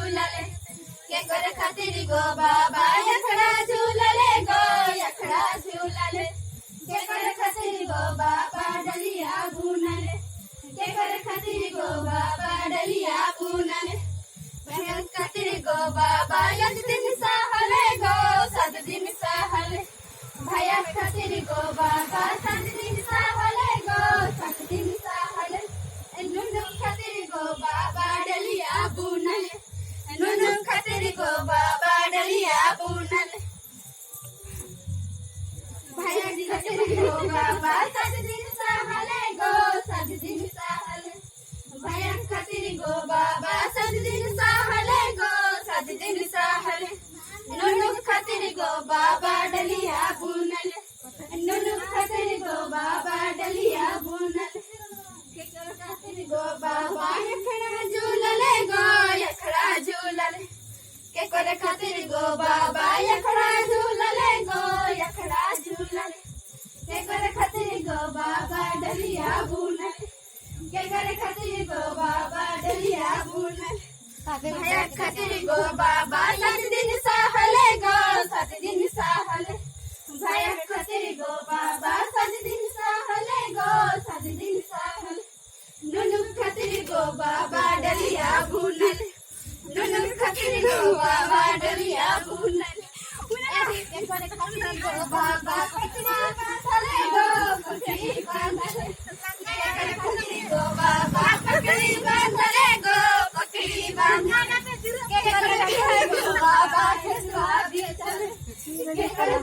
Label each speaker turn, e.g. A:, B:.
A: झूलले के करे खातिर गो बाबा यखड़ा झूलले गो यखड़ा झूलले के करे खातिर गो बाबा डलिया बुनले के करे खातिर गो बाबा डलिया बुनले बहन खातिर गो बाबा यज दिन सहले गो 7 दिन सहले भैया खातिर गो बाबा 7 दिन सहले गो 7 दिन सहले नुनु खातिर गो बाबा डलिया बुनले नुनु खातिर गो बाबा डलिया बुनले भैया खातिर गो बाबा 7 दिन सहले गो 7 दिन सहले भैया खातिर गो बाबा 7 दिन सहले गो 7 दिन सहले नुनु खातिर गो बाबा डलिया बुनले नुनु खातिर गो बाबा डलिया बुनले खातिर गो बाबा यखड़ा झूलले गो यखड़ा झूलले के करे खातिर गो बाबा यखड़ा झूलले गो यखड़ा झूलले के करे खातिर गो बाबा डलिया बुनले के करे खातिर गो बाबा डलिया बुनले भैया खातिर गो बाबा 7 दिन सहले गो 7 दिन सहले भैया खातिर गो बाबा 7 दिन सहले गो 7 दिन सहले नुनु खातिर गो बाबा डलिया बुनले नुनु खातिर गो बाबा डलिया बुनले के करे खातिर गो बाबा पकड़ी बांधले गो पकड़ी बांधले के करे खातिर गो बाबा पकड़ी बांधले गो पकड़ी बांधले के करे खातिर गो बाबा खेसवा बेचले के करे